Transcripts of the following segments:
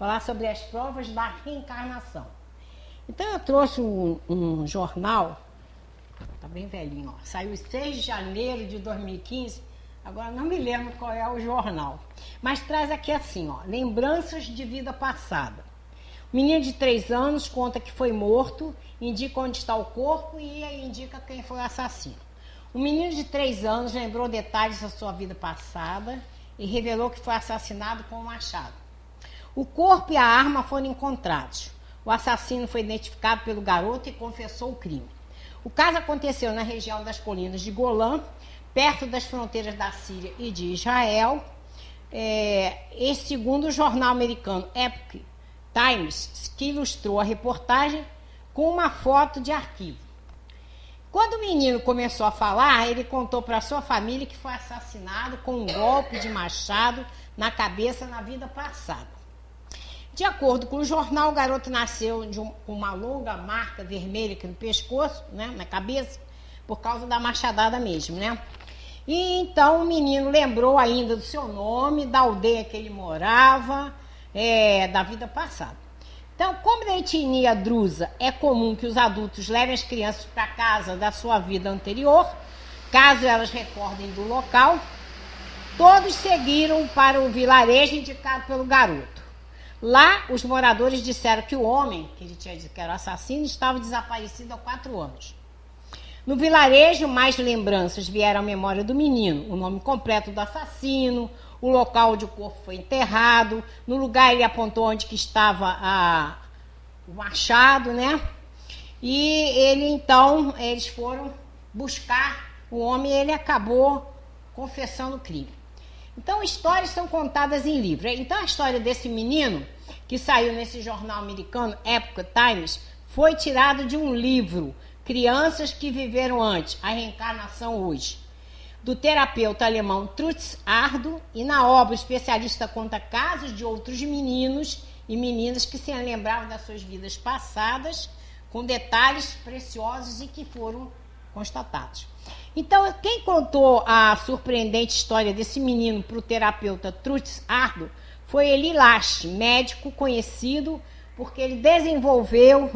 falar sobre as provas da reencarnação. Então eu trouxe um jornal, tá bem velhinho, ó, saiu 6 de janeiro de 2015, agora não me lembro qual é o jornal, mas traz aqui assim, ó, lembranças de vida passada. O menino de 3 anos conta que foi morto, indica onde está o corpo e indica quem foi o assassino. O menino de 3 anos lembrou detalhes da sua vida passada e revelou que foi assassinado com um machado. O corpo e a arma foram encontrados. O assassino foi identificado pelo garoto e confessou o crime. O caso aconteceu na região das colinas de Golã, perto das fronteiras da Síria e de Israel. E segundo o jornal americano Epoch Times, que ilustrou a reportagem com uma foto de arquivo. Quando o menino começou a falar, ele contou para sua família que foi assassinado com um golpe de machado na cabeça na vida passada. De acordo com o jornal, o garoto nasceu com uma longa marca vermelha aqui no pescoço, né, na cabeça, por causa da machadada mesmo, né? E então o menino lembrou ainda do seu nome, da aldeia que ele morava, da vida passada. Então, como na etnia drusa é comum que os adultos levem as crianças para casa da sua vida anterior, caso elas recordem do local, todos seguiram para o vilarejo indicado pelo garoto. Lá, os moradores disseram que o homem, que ele tinha dito que era o assassino, estava desaparecido há 4 anos. No vilarejo, mais lembranças vieram à memória do menino, o nome completo do assassino, o local onde o corpo foi enterrado, no lugar ele apontou onde que estava o machado, né? E eles foram buscar o homem e ele acabou confessando o crime. Então, histórias são contadas em livro. Então, a história desse menino, que saiu nesse jornal americano, Epoch Times, foi tirado de um livro, Crianças que Viveram Antes, a Reencarnação Hoje, do terapeuta alemão Trutz Ardo, e na obra o especialista conta casos de outros meninos e meninas que se lembravam das suas vidas passadas, com detalhes preciosos e que foram constatados. Então, quem contou a surpreendente história desse menino para o terapeuta Trutz Ardo foi Eli Lash, médico conhecido porque ele desenvolveu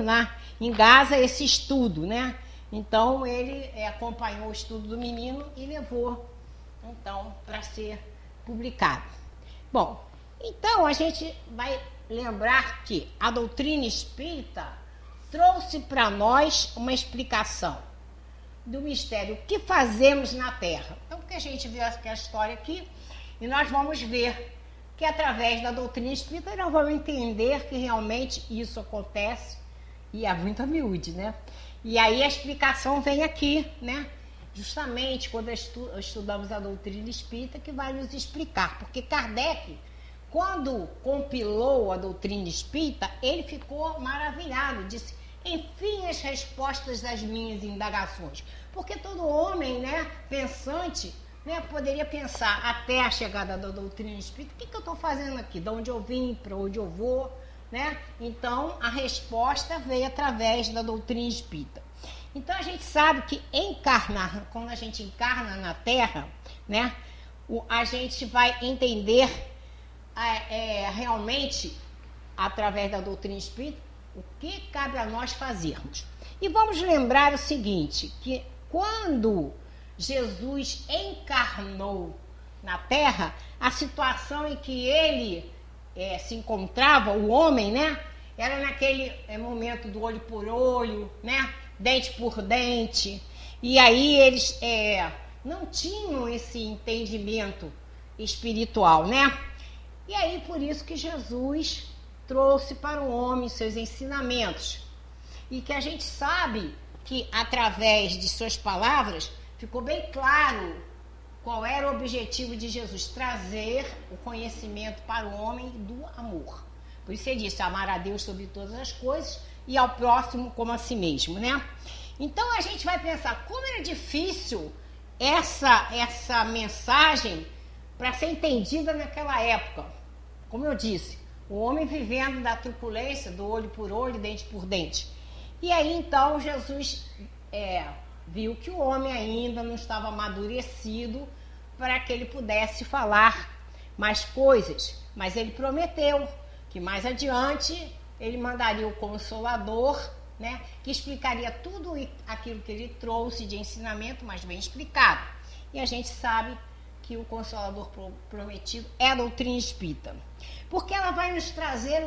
em Gaza esse estudo, né? Então, ele acompanhou o estudo do menino e levou, então, para ser publicado. Bom, então a gente vai lembrar que a doutrina espírita trouxe para nós uma explicação do mistério, o que fazemos na Terra. Então, porque a gente viu a história aqui, e nós vamos ver que através da doutrina espírita nós vamos entender que realmente isso acontece, e é muito miúde, né? E aí a explicação vem aqui, né? Justamente quando estudamos a doutrina espírita, que vai nos explicar. Porque Kardec, quando compilou a doutrina espírita, ele ficou maravilhado, disse: enfim, as respostas das minhas indagações. Porque todo homem, né, pensante, né, poderia pensar até a chegada da doutrina espírita: o que eu estou fazendo aqui? De onde eu vim? Para onde eu vou? Né? Então, a resposta veio através da doutrina espírita. Então, a gente sabe que quando a gente encarna na Terra, né, a gente vai entender realmente, através da doutrina espírita, o que cabe a nós fazermos. E vamos lembrar o seguinte, que quando Jesus encarnou na Terra, a situação em que ele se encontrava, o homem, né, era naquele momento do olho por olho, né, dente por dente, e aí eles não tinham esse entendimento espiritual, né? E aí por isso que Jesus trouxe para o homem seus ensinamentos, e que a gente sabe que através de suas palavras ficou bem claro qual era o objetivo de Jesus: trazer o conhecimento para o homem do amor. Por isso ele disse: amar a Deus sobre todas as coisas e ao próximo como a si mesmo, né? Então a gente vai pensar como era difícil essa mensagem para ser entendida naquela época. Como eu disse, o homem vivendo da truculência, do olho por olho, dente por dente. E aí então Jesus viu que o homem ainda não estava amadurecido para que ele pudesse falar mais coisas, mas ele prometeu que mais adiante ele mandaria o Consolador, né, que explicaria tudo aquilo que ele trouxe de ensinamento, mas bem explicado. E a gente sabe que o Consolador prometido é a doutrina espírita, porque ela vai nos trazer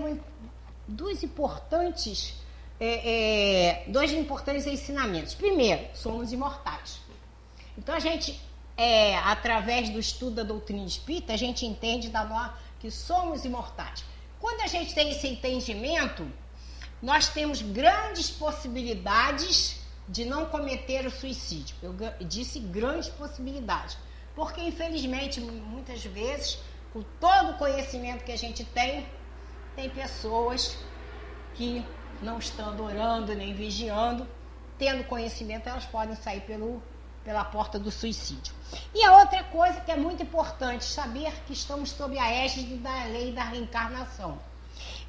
dois importantes ensinamentos. Primeiro, somos imortais. Então a gente, através do estudo da doutrina espírita, a gente entende que somos imortais. Quando a gente tem esse entendimento, nós temos grandes possibilidades de não cometer o suicídio. Eu disse grandes possibilidades, porque infelizmente, muitas vezes, com todo o conhecimento que a gente tem pessoas que não estão orando nem vigiando, tendo conhecimento, elas podem sair pela porta do suicídio. E a outra coisa que é muito importante, saber que estamos sob a égide da lei da reencarnação.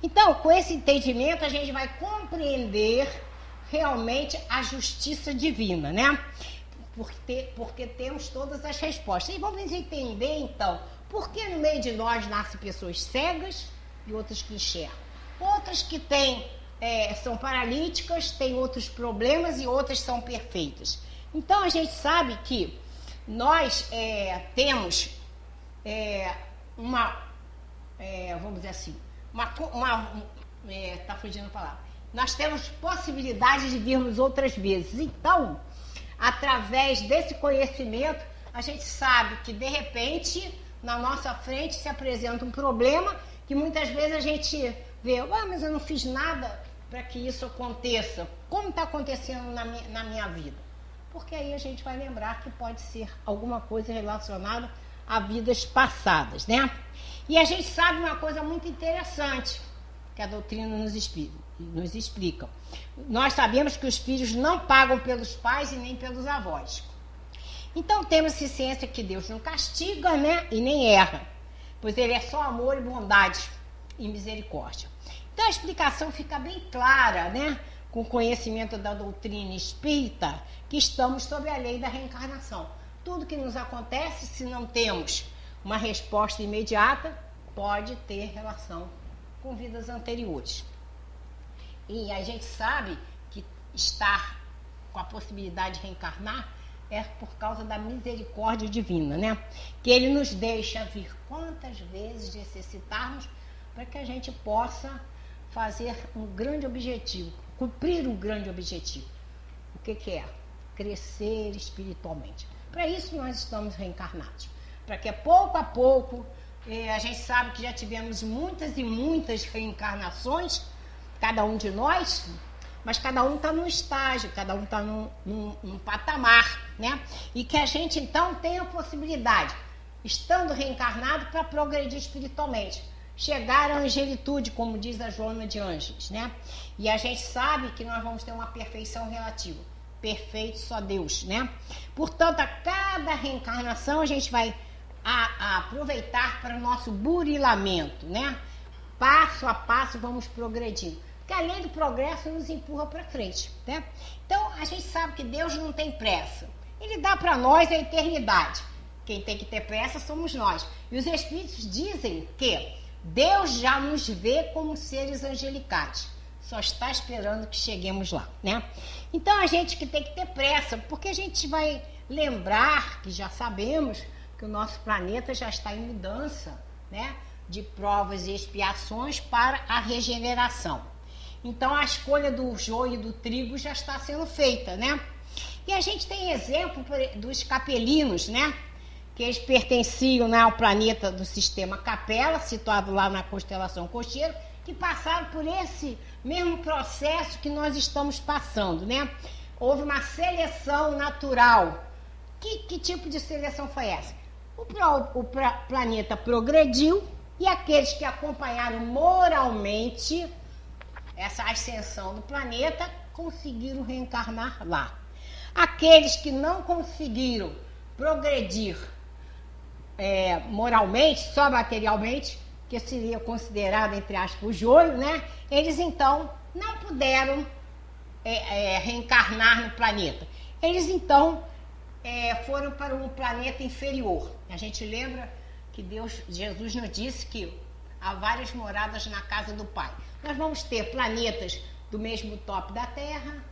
Então, com esse entendimento, a gente vai compreender realmente a justiça divina, né? Porque temos todas as respostas. E vamos entender, então, por que no meio de nós nascem pessoas cegas e outras que enxergam. Outras que são paralíticas, têm outros problemas e outras são perfeitas. Então, a gente sabe que nós temos vamos dizer assim, tá fugindo a palavra. Nós temos possibilidade de virmos outras vezes. Então, através desse conhecimento, a gente sabe que, de repente, na nossa frente se apresenta um problema que muitas vezes a gente vê, mas eu não fiz nada para que isso aconteça. Como está acontecendo na minha vida? Porque aí a gente vai lembrar que pode ser alguma coisa relacionada a vidas passadas, né? E a gente sabe uma coisa muito interessante que a doutrina nos explica. Nós sabemos que os filhos não pagam pelos pais e nem pelos avós. Então temos ciência que Deus não castiga, né? E nem erra, pois Ele é só amor e bondade e misericórdia. Então a explicação fica bem clara, né? Com o conhecimento da doutrina espírita, que estamos sob a lei da reencarnação. Tudo que nos acontece, se não temos uma resposta imediata, pode ter relação com vidas anteriores. E a gente sabe que estar com a possibilidade de reencarnar é por causa da misericórdia divina, né? Que Ele nos deixa vir quantas vezes necessitarmos para que a gente possa fazer um grande objetivo, cumprir um grande objetivo. O que é? Crescer espiritualmente. Para isso nós estamos reencarnados. Para que pouco a pouco, a gente sabe que já tivemos muitas e muitas reencarnações, cada um de nós, mas cada um está num estágio, cada um está num patamar, né? E que a gente então tem a possibilidade, estando reencarnado, para progredir espiritualmente. Chegar à angelitude, como diz a Joana de Ângeles, né? E a gente sabe que nós vamos ter uma perfeição relativa. Perfeito só Deus, né? Portanto, a cada reencarnação a gente vai aproveitar para o nosso burilamento, né? Passo a passo vamos progredindo. Porque a lei do progresso nos empurra para frente, né? Então, a gente sabe que Deus não tem pressa. Ele dá para nós a eternidade. Quem tem que ter pressa somos nós. E os Espíritos dizem que Deus já nos vê como seres angelicais. Só está esperando que cheguemos lá, né? Então, a gente que tem que ter pressa, porque a gente vai lembrar que já sabemos que o nosso planeta já está em mudança, né? De provas e expiações para a regeneração. Então, a escolha do joio e do trigo já está sendo feita, né? E a gente tem exemplo dos capelinos, né? Que eles pertenciam, né, ao planeta do sistema Capela, situado lá na constelação Cocheiro, que passaram por esse mesmo processo que nós estamos passando, né? Houve uma seleção natural. Que tipo de seleção foi essa? O planeta progrediu e aqueles que acompanharam moralmente essa ascensão do planeta conseguiram reencarnar lá. Aqueles que não conseguiram progredir moralmente, só materialmente, que seria considerado, entre aspas, o joio, né? Eles, então, não puderam reencarnar no planeta. Eles, então, foram para um planeta inferior. A gente lembra que Jesus nos disse que há várias moradas na casa do Pai. Nós vamos ter planetas do mesmo top da Terra,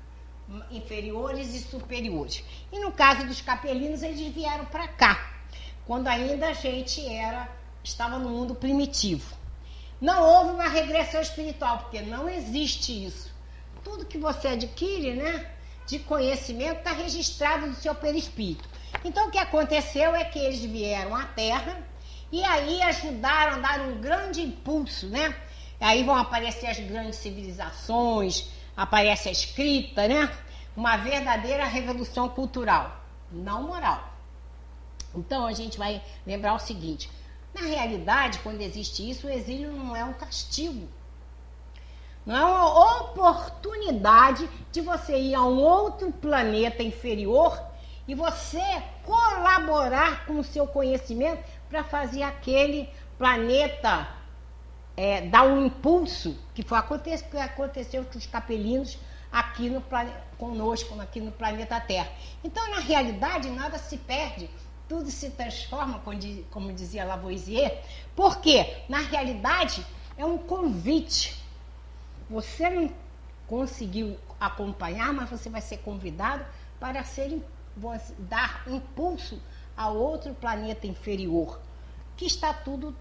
inferiores e superiores. E no caso dos capelinos, eles vieram para cá, quando ainda a gente estava no mundo primitivo. Não houve uma regressão espiritual, porque não existe isso. Tudo que você adquire, né, de conhecimento está registrado no seu perispírito. Então, o que aconteceu é que eles vieram à Terra e aí ajudaram a dar um grande impulso, né? Aí vão aparecer as grandes civilizações, aparece a escrita, né? Uma verdadeira revolução cultural, não moral. Então, a gente vai lembrar o seguinte: na realidade, quando existe isso, o exílio não é um castigo. Não é uma oportunidade de você ir a um outro planeta inferior e você colaborar com o seu conhecimento para fazer aquele planeta dar um impulso, que aconteceu com os capelinos aqui conosco, aqui no planeta Terra. Então, na realidade, nada se perde, tudo se transforma, como dizia Lavoisier, porque, na realidade, é um convite. Você não conseguiu acompanhar, mas você vai ser convidado para dar impulso a outro planeta inferior, que está tudo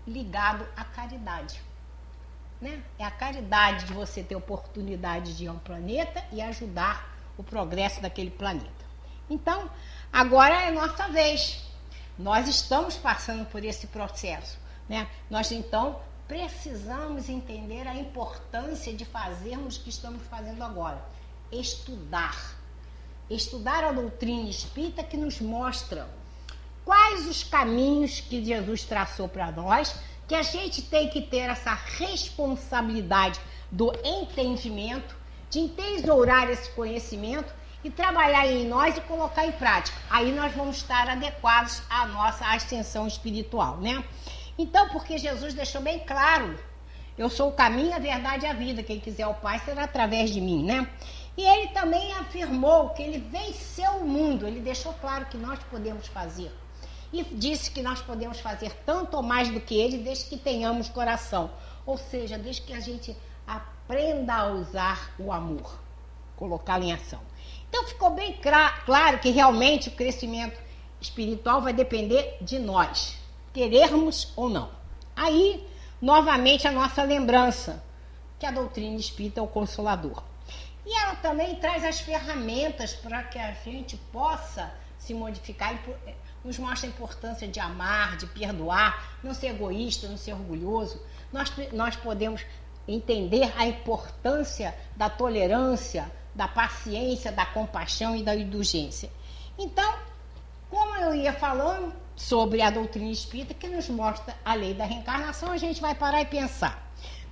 ligado à caridade, né? É a caridade de você ter oportunidade de ir a um planeta e ajudar o progresso daquele planeta. Então, agora é nossa vez. Nós estamos passando por esse processo, né? Nós, então, precisamos entender a importância de fazermos o que estamos fazendo agora. Estudar. Estudar a doutrina espírita, que nos mostra quais os caminhos que Jesus traçou para nós, que a gente tem que ter essa responsabilidade do entendimento, de entesourar esse conhecimento e trabalhar em nós e colocar em prática. Aí nós vamos estar adequados à nossa ascensão espiritual, né? Então, porque Jesus deixou bem claro: eu sou o caminho, a verdade e a vida. Quem quiser o Pai será através de mim, né? E ele também afirmou que ele venceu o mundo. Ele deixou claro que nós podemos fazer. E disse que nós podemos fazer tanto ou mais do que ele, desde que tenhamos coração. Ou seja, desde que a gente aprenda a usar o amor, colocá-lo em ação. Então ficou bem claro que realmente o crescimento espiritual vai depender de nós, querermos ou não. Aí, novamente, a nossa lembrança, que a doutrina espírita é o consolador. E ela também traz as ferramentas para que a gente possa se modificar e nos mostra a importância de amar, de perdoar, não ser egoísta, não ser orgulhoso. Nós podemos entender a importância da tolerância, da paciência, da compaixão e da indulgência. Então, como eu ia falando sobre a doutrina espírita, que nos mostra a lei da reencarnação, a gente vai parar e pensar.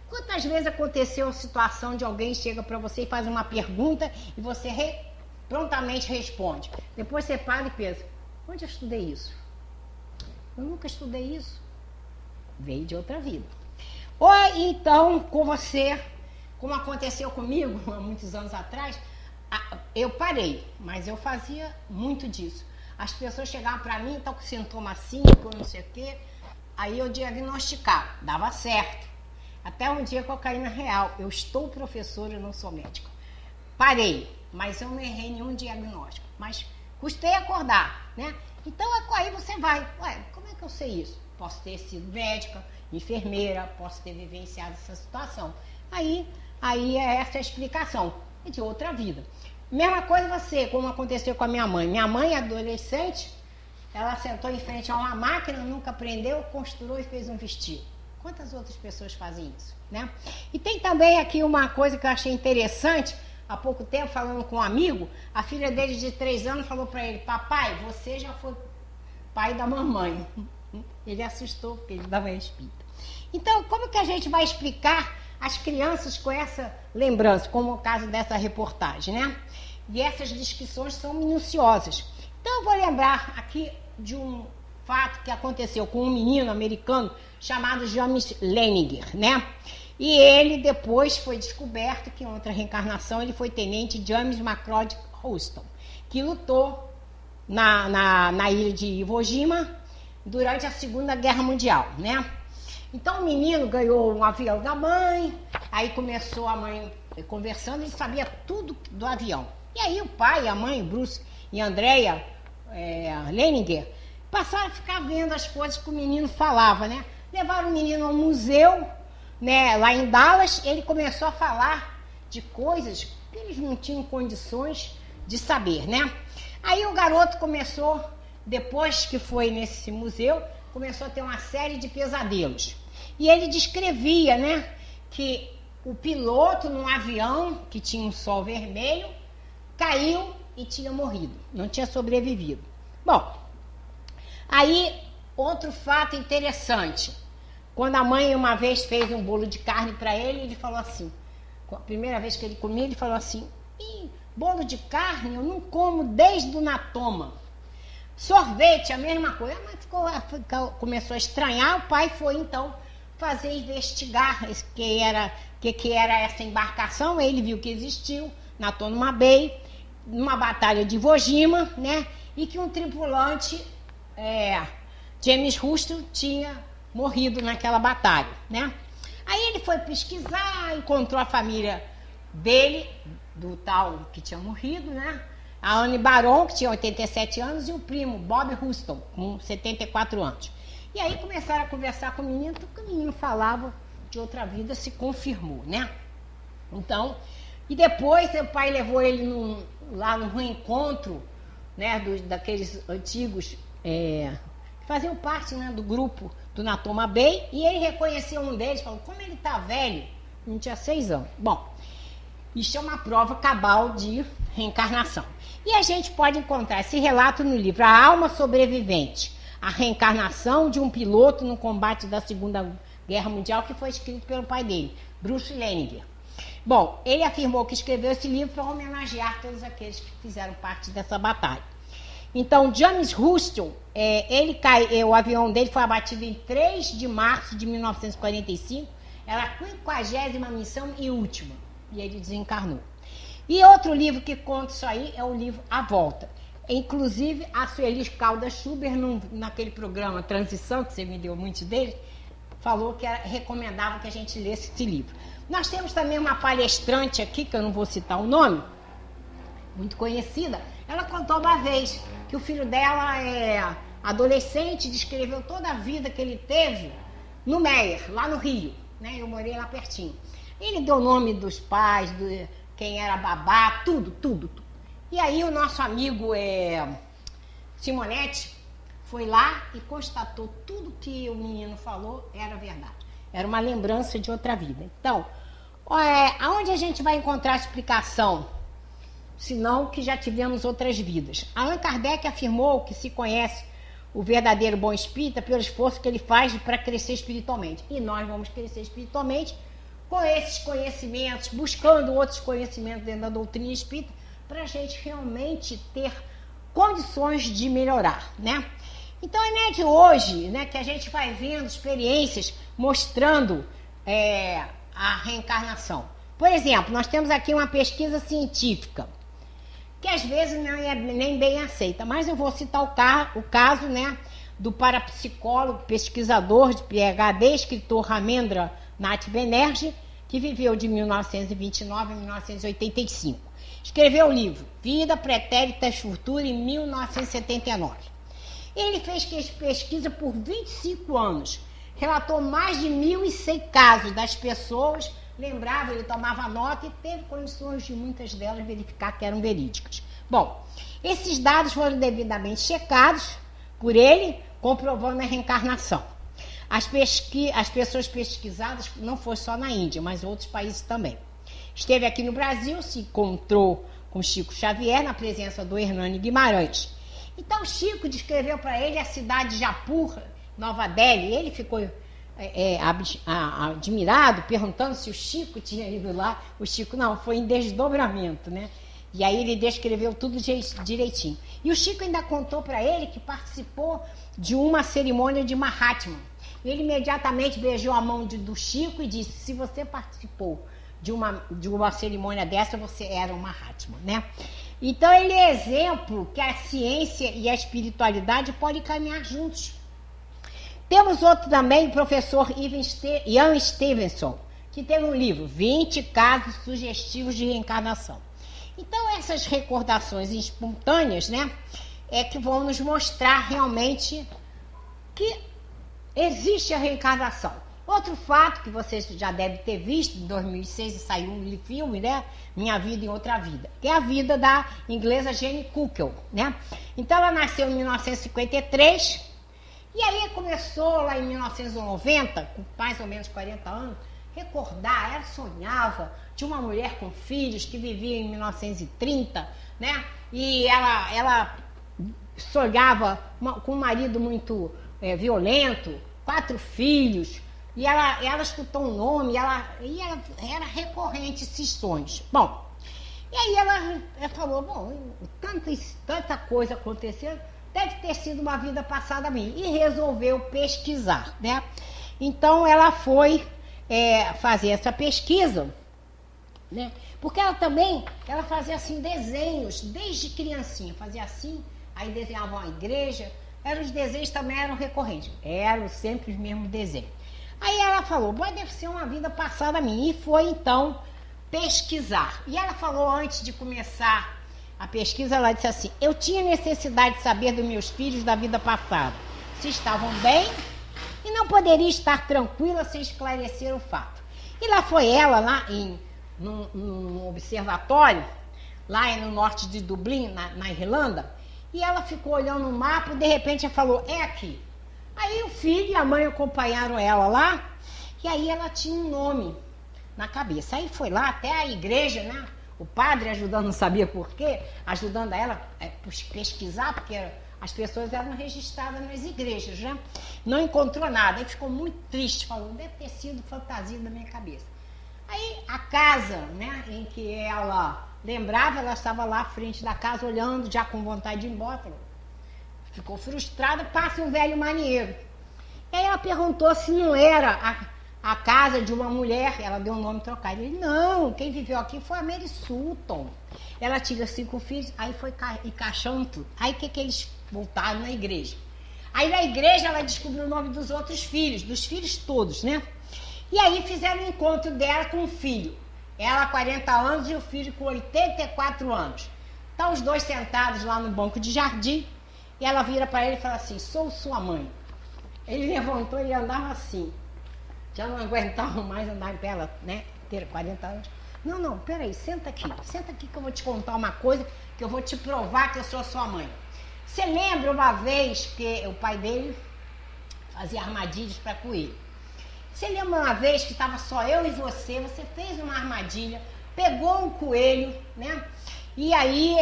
Quantas vezes aconteceu a situação de alguém chega para você e faz uma pergunta e você prontamente responde? Depois você para e pensa: onde eu estudei isso? Eu nunca estudei isso. Veio de outra vida. Ou então, com você, como aconteceu comigo há muitos anos atrás, eu parei, mas eu fazia muito disso. As pessoas chegavam para mim, estão com sintoma assim, com não sei o quê, aí eu diagnosticava, dava certo. Até um dia que eu caí na real: eu estou professora, eu não sou médica. Parei, mas eu não errei nenhum diagnóstico, mas custei acordar, né? Então aí você vai: ué, como é que eu sei isso? Posso ter sido médica, enfermeira, posso ter vivenciado essa situação. Aí é essa a explicação, é de outra vida. Mesma coisa você, como aconteceu com a minha mãe. Minha mãe, adolescente, ela sentou em frente a uma máquina, nunca aprendeu, costurou e fez um vestido. Quantas outras pessoas fazem isso, né? E tem também aqui uma coisa que eu achei interessante. Há pouco tempo, falando com um amigo, a filha dele de 3 anos falou para ele: papai, você já foi pai da mamãe. Ele assustou, porque ele dava espírita. Então, como que a gente vai explicar as crianças com essa lembrança, como o caso dessa reportagem, né? E essas descrições são minuciosas. Então, eu vou lembrar aqui de um fato que aconteceu com um menino americano chamado James Leninger, né? E ele depois foi descoberto que em outra reencarnação ele foi tenente James McLeod Houston, que lutou na ilha de Iwo Jima durante a Segunda Guerra Mundial, né? Então o menino ganhou um avião da mãe, aí começou a mãe conversando, ele sabia tudo do avião. E aí o pai, a mãe, Bruce e Andrea Leninger, passaram a ficar vendo as coisas que o menino falava, né? Levaram o menino ao museu, né, lá em Dallas, ele começou a falar de coisas que eles não tinham condições de saber, né? Aí o garoto começou, depois que foi nesse museu, começou a ter uma série de pesadelos. E ele descrevia, né, que o piloto num avião que tinha um sol vermelho caiu e tinha morrido, não tinha sobrevivido. Bom, aí outro fato interessante, quando a mãe uma vez fez um bolo de carne para ele, ele falou assim, a primeira vez que ele comia, ele falou assim, bolo de carne eu não como desde o Natoma. Sorvete, a mesma coisa. Mas começou a estranhar, o pai foi então investigar que era essa embarcação. Ele viu que existiu na Tônima Bay, numa batalha de Iwo Jima, né? E que um tripulante, James Russell, tinha morrido naquela batalha, né? Aí ele foi pesquisar, encontrou a família dele, do tal que tinha morrido, né? A Anne Baron, que tinha 87 anos, e o primo, Bob Houston, com 74 anos. E aí começaram a conversar com o menino, porque o menino falava de outra vida, se confirmou, né? Então, e depois o pai levou ele lá no reencontro, né, daqueles antigos que faziam parte, né, do grupo do Natoma Bay, e ele reconheceu um deles, falou, como ele tá velho, não tinha 6 anos. Bom, isso é uma prova cabal de reencarnação. E a gente pode encontrar esse relato no livro A Alma Sobrevivente, a reencarnação de um piloto no combate da Segunda Guerra Mundial, que foi escrito pelo pai dele, Bruce Leninger. Bom, ele afirmou que escreveu esse livro para homenagear todos aqueles que fizeram parte dessa batalha. Então, James Russell, o avião dele foi abatido em 3 de março de 1945, era a 50ª missão e última, e ele desencarnou. E outro livro que conta isso aí é o livro A Volta. Inclusive, a Sueli Caldas Schubert, naquele programa Transição, que você me deu muitos deles, falou que recomendava que a gente lesse esse livro. Nós temos também uma palestrante aqui, que eu não vou citar o nome, muito conhecida. Ela contou uma vez que o filho dela é adolescente, descreveu toda a vida que ele teve no Meier, lá no Rio, né? Eu morei lá pertinho. Ele deu o nome dos pais, quem era babá, tudo. E aí o nosso amigo Simonetti foi lá e constatou tudo que o menino falou era verdade. Era uma lembrança de outra vida. Então, aonde a gente vai encontrar a explicação? Senão que já tivemos outras vidas. Allan Kardec afirmou que se conhece o verdadeiro bom espírita pelo esforço que ele faz para crescer espiritualmente. E nós vamos crescer espiritualmente com esses conhecimentos, buscando outros conhecimentos dentro da doutrina espírita, para a gente realmente ter condições de melhorar, né? Então é de hoje, né, que a gente vai vendo experiências mostrando a reencarnação. Por exemplo, nós temos aqui uma pesquisa científica, que às vezes não é nem bem aceita, mas eu vou citar o caso, né, do parapsicólogo, pesquisador de PhD, escritor Ramendra Nath Banerjee, que viveu de 1929 a 1985. Escreveu o livro Vida, Pretérita e Futura em 1979. Ele fez pesquisa por 25 anos, relatou mais de 1.100 casos das pessoas, lembrava, ele tomava nota e teve condições de muitas delas verificar que eram verídicas. Bom, esses dados foram devidamente checados por ele, comprovando a reencarnação. As pessoas pesquisadas não foi só na Índia, mas em outros países também. Esteve aqui no Brasil, se encontrou com Chico Xavier na presença do Hernani Guimarães. Então Chico descreveu para ele a cidade de Jaipur, Nova Delhi. Ele ficou admirado, perguntando se o Chico tinha ido lá. O Chico não, foi em desdobramento, né? E aí ele descreveu tudo direitinho. E o Chico ainda contou para ele que participou de uma cerimônia de Mahatma. Ele imediatamente beijou a mão do Chico e disse: se você participou de uma cerimônia dessa, você era um Mahatma, né? Então ele é exemplo que a ciência e a espiritualidade podem caminhar juntos. Temos outro também, o professor Ian Stevenson, que teve um livro, 20 casos sugestivos de reencarnação. Então, essas recordações espontâneas, né, é que vão nos mostrar realmente que existe a reencarnação. Outro fato que vocês já devem ter visto, em 2006 saiu um filme, né, Minha Vida em Outra Vida, que é a vida da inglesa Jane Kukel, né? Então, ela nasceu em 1953, e aí começou lá em 1990, com mais ou menos 40 anos, recordar, ela sonhava de uma mulher com filhos que vivia em 1930, né? E ela sonhava com um marido muito violento, 4 filhos, e ela escutou um nome, era recorrente esses sonhos. Bom, e aí ela falou, bom, tanta coisa aconteceu, deve ter sido uma vida passada minha, e resolveu pesquisar, né? Então ela foi fazer essa pesquisa, né? Porque ela fazia assim desenhos desde criancinha, fazia assim, aí desenhava uma igreja, os desenhos também eram recorrentes, eram sempre os mesmos desenhos. Aí ela falou, deve ser uma vida passada minha, e foi então pesquisar. E ela falou, antes de começar a pesquisa, ela disse assim, eu tinha necessidade de saber dos meus filhos da vida passada, se estavam bem, e não poderia estar tranquila sem esclarecer o fato. E lá foi ela, num observatório, lá no norte de Dublin, na Irlanda, e ela ficou olhando o mapa e de repente ela falou, é aqui. Aí o filho e a mãe acompanharam ela lá, e aí ela tinha um nome na cabeça. Aí foi lá até a igreja, né? O padre ajudando, não sabia por quê, ajudando ela a pesquisar, porque as pessoas eram registradas nas igrejas, né? Não encontrou nada, aí ficou muito triste, falou, deve ter sido fantasia da minha cabeça. Aí a casa, né, em que ela lembrava, ela estava lá à frente da casa olhando, já com vontade de ir embora, falou, ficou frustrada, passa um velho marinheiro. E aí ela perguntou se não era a casa de uma mulher, ela deu um nome trocado. Ele, não, quem viveu aqui foi a Mary Sutton. Ela tinha 5 filhos, aí foi encaixando tudo. Aí o que eles voltaram na igreja? Aí na igreja ela descobriu o nome dos outros filhos, dos filhos todos, né? E aí fizeram o encontro dela com o filho. Ela 40 anos e o filho com 84 anos. Estão os dois sentados lá no banco de jardim, e ela vira para ele e fala assim, sou sua mãe. Ele levantou e andava assim. Já não aguentava mais andar em pé, ela, né, ter 40 anos. Não, peraí, senta aqui que eu vou te contar uma coisa, que eu vou te provar que eu sou sua mãe. Você lembra uma vez que o pai dele fazia armadilhas para coelho? Você lembra uma vez que estava só eu e você fez uma armadilha, pegou um coelho, né? E aí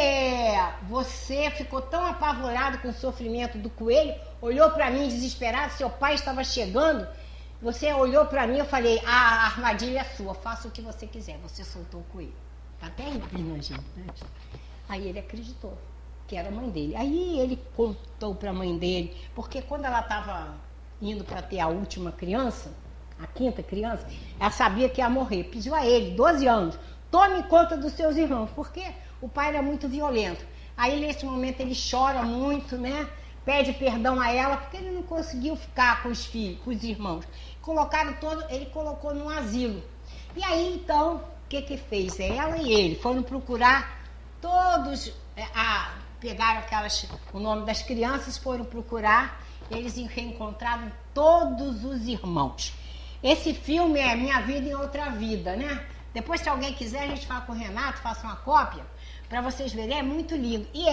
você ficou tão apavorado com o sofrimento do coelho, olhou para mim desesperado, seu pai estava chegando, você olhou para mim, eu falei, a armadilha é sua, faça o que você quiser. Você soltou o coelho. Tá até rindo, gente, né? Aí ele acreditou que era a mãe dele. Aí ele contou para a mãe dele, porque quando ela estava indo para ter a última criança, a 5ª criança, ela sabia que ia morrer. Pediu a ele, 12 anos, tome conta dos seus irmãos, porque o pai era muito violento. Aí nesse momento ele chora muito, né? Pede perdão a ela, porque ele não conseguiu ficar com os filhos, com os irmãos. Ele colocou num asilo. E aí então, o que fez? Ela e ele foram procurar todos, pegaram o nome das crianças, foram procurar, eles reencontraram todos os irmãos. Esse filme é Minha Vida em Outra Vida, né? Depois, se alguém quiser, a gente fala com o Renato, faça uma cópia, para vocês verem, é muito lindo. E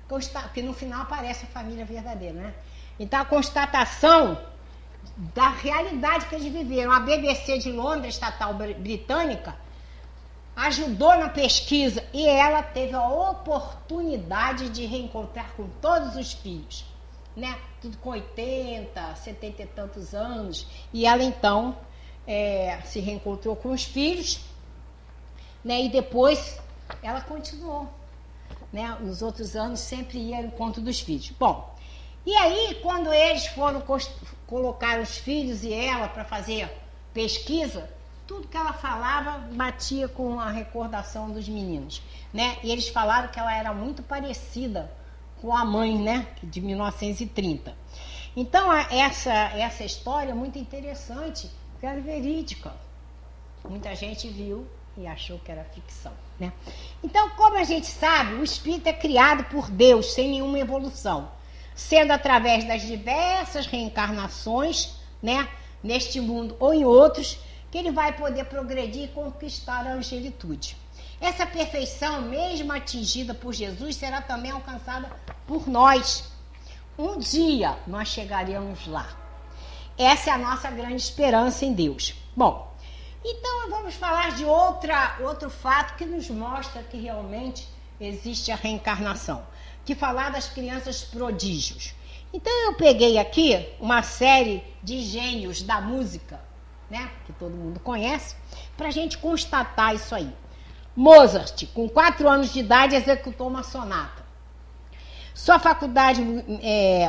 porque no final aparece a família verdadeira, né? Então, a constatação da realidade que eles viveram. A BBC de Londres, estatal britânica, ajudou na pesquisa e ela teve a oportunidade de reencontrar com todos os filhos, né? Tudo com 80, 70 e tantos anos. E ela, então, se reencontrou com os filhos, né? E depois ela continuou, né? Nos outros anos sempre ia ao encontro dos filhos. Bom, e aí quando eles foram colocar os filhos e ela para fazer pesquisa, tudo que ela falava batia com a recordação dos meninos, né? E eles falaram que ela era muito parecida com a mãe, né? De 1930. Então, essa história é muito interessante, porque ela é verídica. Muita gente viu e achou que era ficção, né? Então, como a gente sabe, o espírito é criado por Deus sem nenhuma evolução, sendo através das diversas reencarnações, né, neste mundo ou em outros, que ele vai poder progredir e conquistar a angelitude. Essa perfeição, mesmo atingida por Jesus, será também alcançada por nós. Um dia nós chegaremos lá. Essa é a nossa grande esperança em Deus. Bom, então vamos falar de outro fato que nos mostra que realmente existe a reencarnação, que falar das crianças prodígios. Então eu peguei aqui uma série de gênios da música, né, que todo mundo conhece, para a gente constatar isso aí. Mozart, com 4 anos de idade, executou uma sonata. Sua faculdade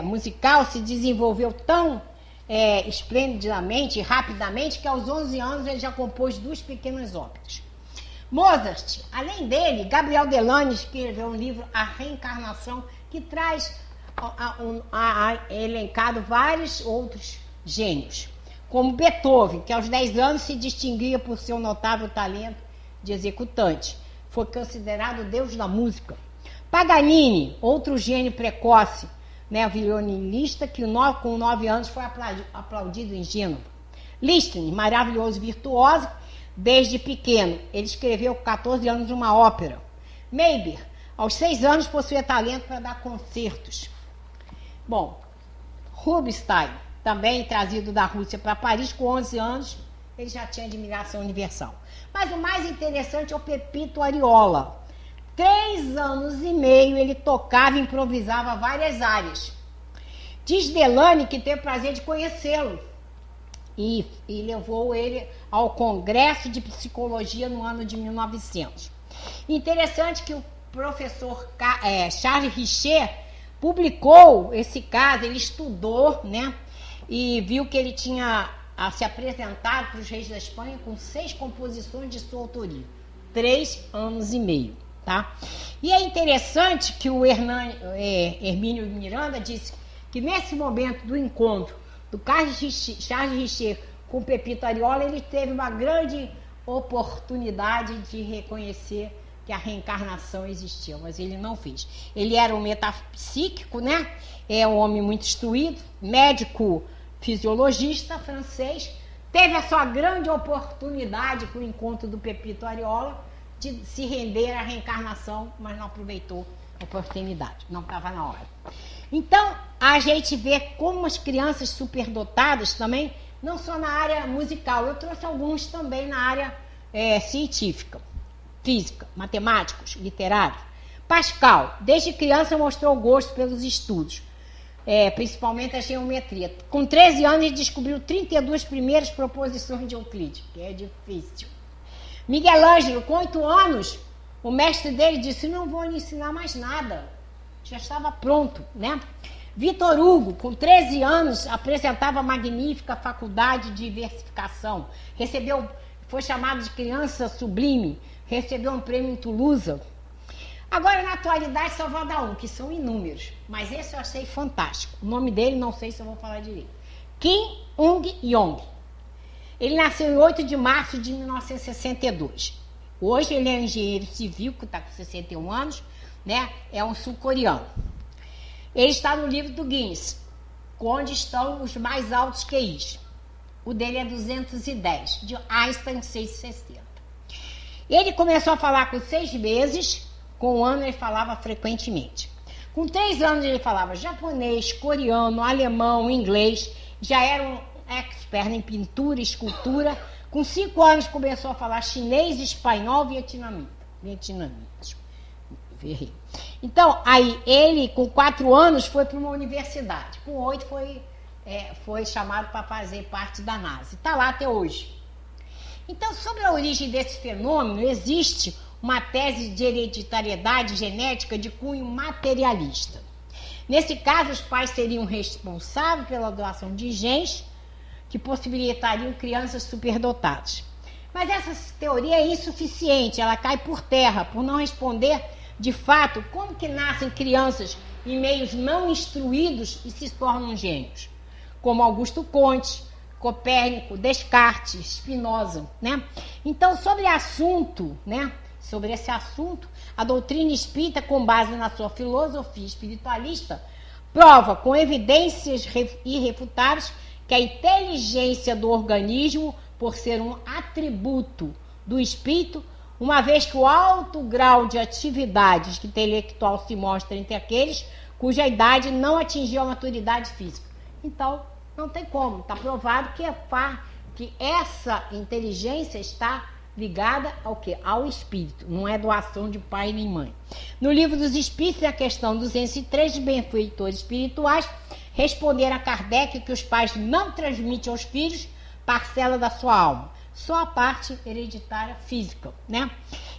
musical se desenvolveu tão esplendidamente e rapidamente que aos 11 anos ele já compôs 2 pequenas óperas. Mozart, além dele, Gabriel Delany escreveu um livro, A Reencarnação, que traz elencado vários outros gênios, como Beethoven, que aos 10 anos se distinguia por seu notável talento de executante. Foi considerado o deus da música. Paganini, outro gênio precoce, né, violinista que com 9 anos foi aplaudido em Gênova. Liszt, maravilhoso virtuoso, desde pequeno. Ele escreveu com 14 anos uma ópera. Meyerbeer, aos 6 anos, possuía talento para dar concertos. Bom, Rubinstein, também trazido da Rússia para Paris com 11 anos, ele já tinha admiração universal. Mas o mais interessante é o Pepito Ariola. 3 anos e meio ele tocava e improvisava várias áreas. Diz Delany que teve o prazer de conhecê-lo e levou ele ao Congresso de Psicologia no ano de 1900. Interessante que o professor Charles Richer publicou esse caso, ele estudou, né, e viu que ele tinha se apresentado para os reis da Espanha com 6 composições de sua autoria. 3 anos e meio. Tá? E é interessante que o Hermínio Miranda disse que nesse momento do encontro do Charles Richer com o Pepito Ariola, ele teve uma grande oportunidade de reconhecer que a reencarnação existia, mas ele não fez. Ele era um metapsíquico, né? É um homem muito instruído, médico fisiologista francês, teve a sua grande oportunidade com o encontro do Pepito Ariola de se render à reencarnação, mas não aproveitou a oportunidade, não estava na hora. Então, a gente vê como as crianças superdotadas também, não só na área musical, eu trouxe alguns também na área científica, física, matemáticos, literários. Pascal, desde criança mostrou gosto pelos estudos, principalmente a geometria. Com 13 anos ele descobriu 32 primeiras proposições de Euclides, que é difícil. Miguel Ângelo, com 8 anos, o mestre dele disse, não vou lhe ensinar mais nada. Já estava pronto, né? Vitor Hugo, com 13 anos, apresentava a magnífica faculdade de versificação. Foi chamado de criança sublime, recebeu um prêmio em Toulouse. Agora, na atualidade, só vou dar um, que são inúmeros. Mas esse eu achei fantástico. O nome dele, não sei se eu vou falar direito. Kim Ung-yong. Ele nasceu em 8 de março de 1962. Hoje ele é engenheiro civil, que está com 61 anos, né? É um sul-coreano. Ele está no livro do Guinness, onde estão os mais altos QIs. O dele é 210, de Einstein 660. Ele começou a falar com 6 meses, com 1 ano ele falava frequentemente. Com 3 anos ele falava japonês, coreano, alemão, inglês, já era um expert em pintura, escultura. Com 5 anos começou a falar chinês, espanhol, vietnamita. Então, aí ele com 4 anos foi para uma universidade. Com 8 foi chamado para fazer parte da NASA. Está lá até hoje. Então, sobre a origem desse fenômeno, existe uma tese de hereditariedade genética de cunho materialista. Nesse caso, os pais seriam responsáveis pela doação de genes que possibilitariam crianças superdotadas. Mas essa teoria é insuficiente, ela cai por terra, por não responder, de fato, como que nascem crianças em meios não instruídos e se tornam gênios. como Augusto Comte, Copérnico, Descartes, Spinoza, né? Então, sobre esse assunto, a doutrina espírita, com base na sua filosofia espiritualista, prova com evidências irrefutáveis que a inteligência do organismo, por ser um atributo do espírito, uma vez que o alto grau de atividade intelectual se mostra entre aqueles cuja idade não atingiu a maturidade física. Então, não tem como, está provado que essa inteligência está ligada ao quê? Ao espírito, não é doação de pai nem mãe. No livro dos Espíritos, na questão 203 dos benfeitores espirituais, responderam a Kardec que os pais não transmitem aos filhos parcela da sua alma, só a parte hereditária física, né?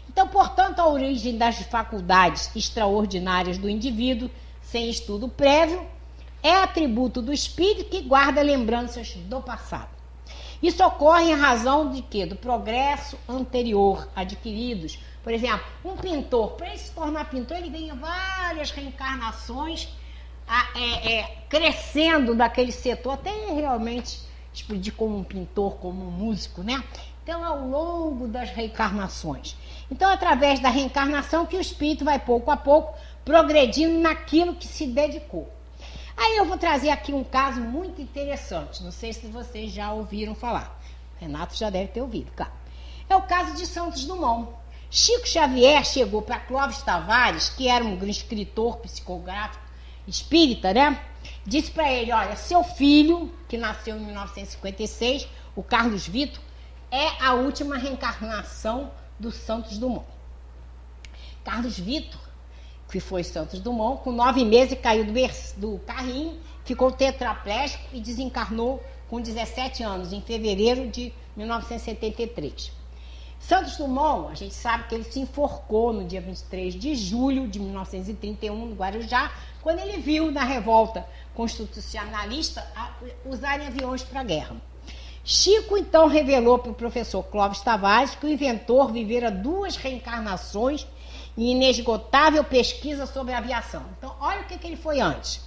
Então, portanto, a origem das faculdades extraordinárias do indivíduo, sem estudo prévio, é atributo do espírito que guarda lembranças do passado. Isso ocorre em razão de quê? Do progresso anterior adquiridos. Por exemplo, um pintor, para ele se tornar pintor, ele ganha várias reencarnações, crescendo daquele setor, até realmente explodir como um pintor, como um músico, né? Então, ao longo das reencarnações. Então, através da reencarnação que o espírito vai pouco a pouco progredindo naquilo que se dedicou. Aí eu vou trazer aqui um caso muito interessante, não sei se vocês já ouviram falar. Renato já deve ter ouvido, claro. É o caso de Santos Dumont. Chico Xavier chegou para Clóvis Tavares, que era um escritor psicográfico espírita, né? Disse para ele, olha, seu filho, que nasceu em 1956, o Carlos Vitor, é a última reencarnação do Santos Dumont. Carlos Vitor, que foi Santos Dumont, com 9 meses caiu do carrinho, ficou tetraplégico e desencarnou com 17 anos, em fevereiro de 1973. Santos Dumont, a gente sabe que ele se enforcou no dia 23 de julho de 1931, no Guarujá, quando ele viu na revolta constitucionalista usarem aviões para a guerra. Chico, então, revelou para o professor Clóvis Tavares que o inventor vivera 2 reencarnações em inesgotável pesquisa sobre aviação. Então, olha o que ele foi antes.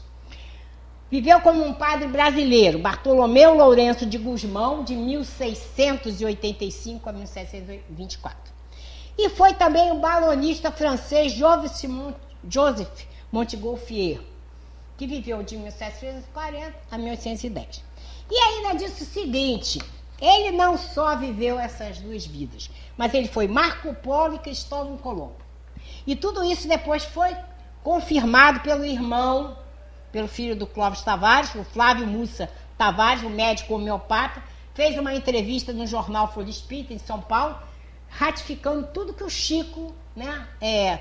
Viveu como um padre brasileiro, Bartolomeu Lourenço de Gusmão, de 1685 a 1724. E foi também o balonista francês Joseph Montgolfier, que viveu de 1740 a 1810. E ainda disse o seguinte, ele não só viveu essas 2 vidas, mas ele foi Marco Polo e Cristóvão Colombo. E tudo isso depois foi confirmado pelo filho do Clóvis Tavares, o Flávio Mussa Tavares, o médico homeopata, fez uma entrevista no jornal Folha Espírita, em São Paulo, ratificando tudo que o Chico, né,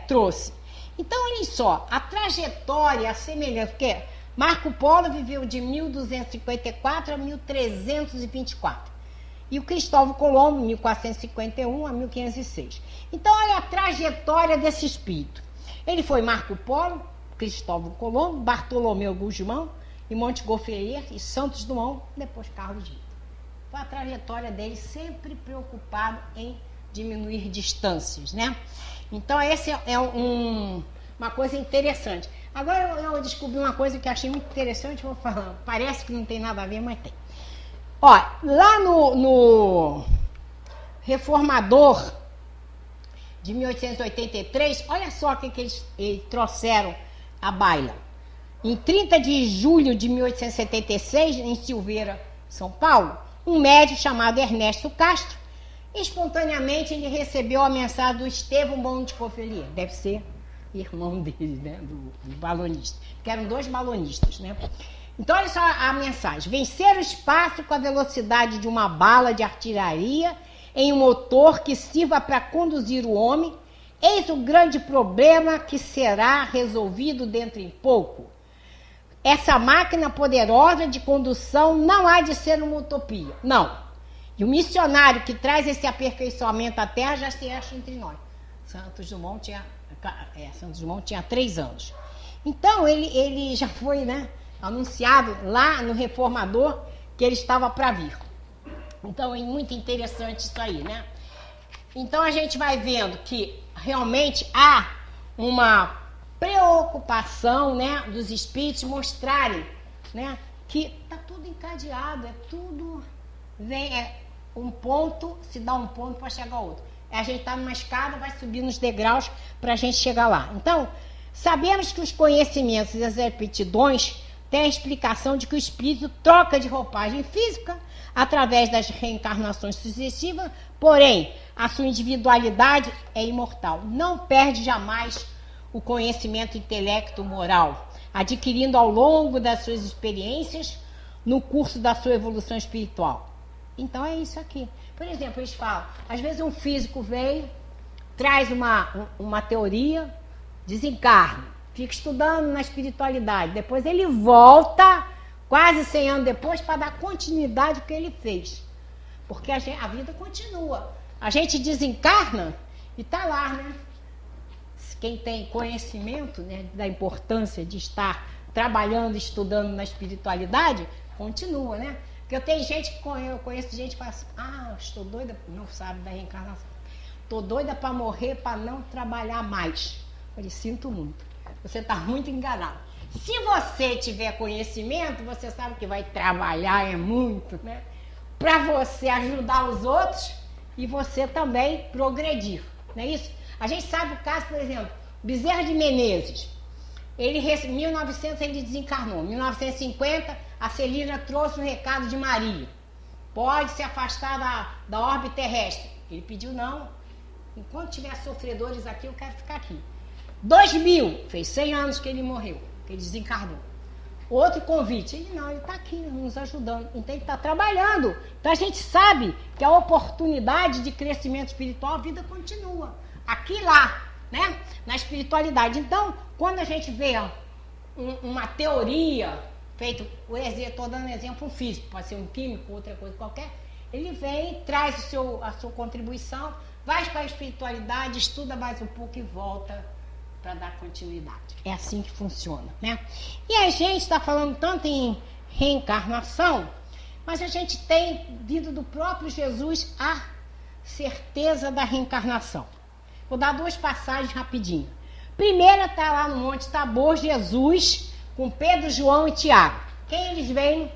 trouxe. Então, olha só, a trajetória, a semelhança, porque Marco Polo viveu de 1254 a 1324. E o Cristóvão Colombo, 1451 a 1506. Então, olha a trajetória desse espírito. Ele foi Marco Polo, Cristóvão Colombo, Bartolomeu Gusmão e Montgolfier e Santos Dumont, depois Carlos Vitor. Foi a trajetória dele sempre preocupado em diminuir distâncias, né? Então, essa é uma coisa interessante. Agora, eu descobri uma coisa que achei muito interessante, vou falar. Parece que não tem nada a ver, mas tem. Ó, lá no Reformador de 1883, olha só o que eles trouxeram à baila. Em 30 de julho de 1876, em Silveira, São Paulo, um médico chamado Ernesto Castro, espontaneamente ele recebeu a mensagem do Estevão Montgolfier, deve ser irmão dele, né, do balonista, que eram 2 balonistas, né? Então, olha só a mensagem. Vencer o espaço com a velocidade de uma bala de artilharia em um motor que sirva para conduzir o homem, eis o grande problema que será resolvido dentro em pouco. Essa máquina poderosa de condução não há de ser uma utopia, não. E o missionário que traz esse aperfeiçoamento à Terra já se acha entre nós. Santos Dumont tinha 3 anos. Então, ele já foi, né, anunciado lá no Reformador que ele estava para vir. Então, é muito interessante isso aí, né? Então, a gente vai vendo que realmente há uma preocupação, né, dos espíritos mostrarem, né, que está tudo encadeado, é tudo... um ponto, se dá um ponto para chegar ao outro. A gente está numa escada, vai subir nos degraus para a gente chegar lá. Então, sabemos que os conhecimentos e as aptidões têm a explicação de que o espírito troca de roupagem física através das reencarnações sucessivas, porém, a sua individualidade é imortal. Não perde jamais o conhecimento intelecto moral, adquirindo ao longo das suas experiências no curso da sua evolução espiritual. Então é isso aqui. Por exemplo, eles falam, às vezes um físico vem, traz uma teoria, desencarna, fica estudando na espiritualidade, depois ele volta, quase 100 anos depois, para dar continuidade ao que ele fez. Porque a vida continua. A gente desencarna e está lá, né? Quem tem conhecimento, né, da importância de estar trabalhando, estudando na espiritualidade, continua, né? Porque eu tenho gente que eu conheço gente que fala assim, estou doida, não sabe da reencarnação. Estou doida para morrer, para não trabalhar mais. Eu falei, sinto muito. Você está muito enganado. Se você tiver conhecimento, você sabe que vai trabalhar muito, né? Para você ajudar os outros e você também progredir, não é isso? A gente sabe o caso, por exemplo, Bezerra de Menezes. Em 1900 ele desencarnou. Em 1950, a Celina trouxe um recado de Maria. Pode se afastar da órbita terrestre. Ele pediu não. Enquanto tiver sofredores aqui, eu quero ficar aqui. 2000, fez 100 anos que ele morreu, que ele desencarnou. Outro convite. Ele está aqui nos ajudando. Então ele está trabalhando. Então a gente sabe que a oportunidade de crescimento espiritual, a vida continua. Aqui e lá, né? Na espiritualidade. Então, quando a gente vê uma teoria feita, estou dando exemplo um físico, pode ser um químico, outra coisa qualquer, ele vem, traz a sua contribuição, vai para a espiritualidade, estuda mais um pouco e volta para dar continuidade. É assim que funciona, né? E a gente está falando tanto em reencarnação, mas a gente tem vindo do próprio Jesus a certeza da reencarnação. Vou dar duas passagens rapidinho. Primeira está lá no Monte Tabor, Jesus com Pedro, João e Tiago. Quem eles veem?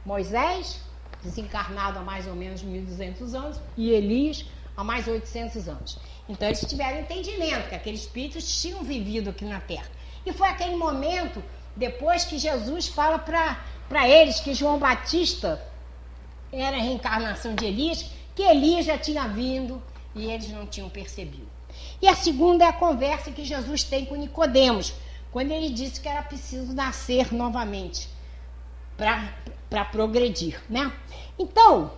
Moisés, desencarnado há mais ou menos 1.200 anos, e Elias há mais 800 anos. Então eles tiveram entendimento que aqueles espíritos tinham vivido aqui na Terra. E foi aquele momento, depois que Jesus fala para eles que João Batista era a reencarnação de Elias, que Elias já tinha vindo e eles não tinham percebido. E a segunda é a conversa que Jesus tem com Nicodemos, quando ele disse que era preciso nascer novamente para progredir, né? Então,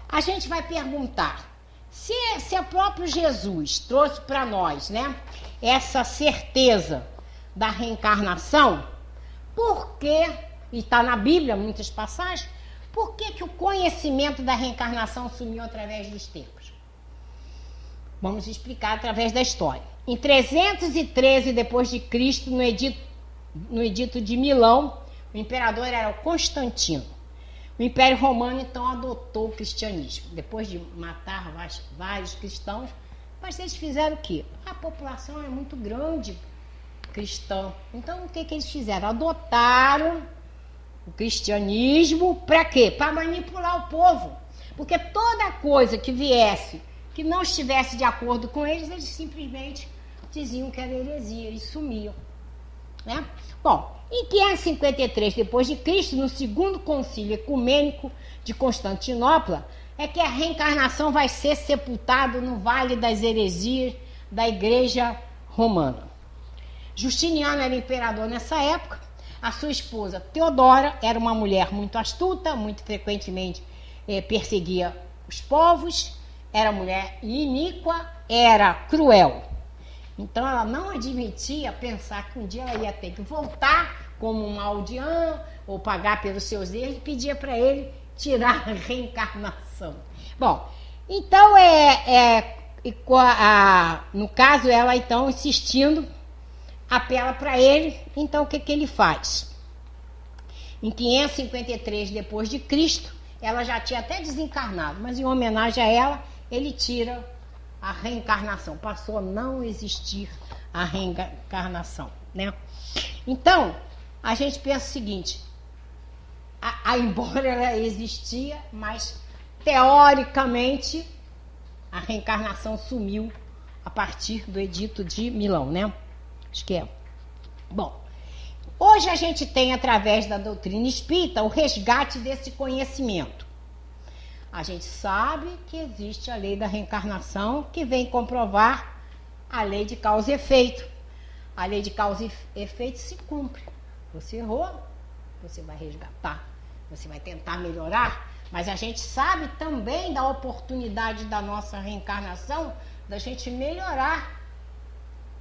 a gente vai perguntar, se o próprio Jesus trouxe para nós, né, essa certeza da reencarnação, por que, e está na Bíblia muitas passagens, por que o conhecimento da reencarnação sumiu através dos tempos? Vamos explicar através da história. Em 313 depois de Cristo, no edito de Milão, o imperador era o Constantino. O Império Romano, então, adotou o cristianismo. Depois de matar vários cristãos, mas eles fizeram o quê? A população é muito grande cristã. Então, o que eles fizeram? Adotaram o cristianismo para quê? Para manipular o povo. Porque toda coisa que viesse, que não estivesse de acordo com eles, eles simplesmente diziam que era heresia e sumiam, né? Bom, em 553 depois de Cristo, no segundo concílio ecumênico de Constantinopla, é que a reencarnação vai ser sepultada no vale das heresias da Igreja Romana. Justiniano era imperador nessa época. A sua esposa Teodora era uma mulher muito astuta, muito frequentemente perseguia os povos, era mulher iníqua, era cruel. Então ela não admitia pensar que um dia ela ia ter que voltar como um aldeão ou pagar pelos seus erros, e pedia para ele tirar a reencarnação. Bom, então no caso ela então insistindo, apela para ele. Então o que ele faz? Em 553 depois de Cristo, ela já tinha até desencarnado, mas em homenagem a ela, ele tira a reencarnação, passou a não existir a reencarnação, né? Então, a gente pensa o seguinte, embora ela existia, mas teoricamente a reencarnação sumiu a partir do Edito de Milão, né? Acho que é. Bom, hoje a gente tem, através da doutrina espírita, o resgate desse conhecimento. A gente sabe que existe a lei da reencarnação, que vem comprovar a lei de causa e efeito. A lei de causa e efeito se cumpre. Você errou, você vai resgatar, você vai tentar melhorar, mas a gente sabe também da oportunidade da nossa reencarnação, da gente melhorar.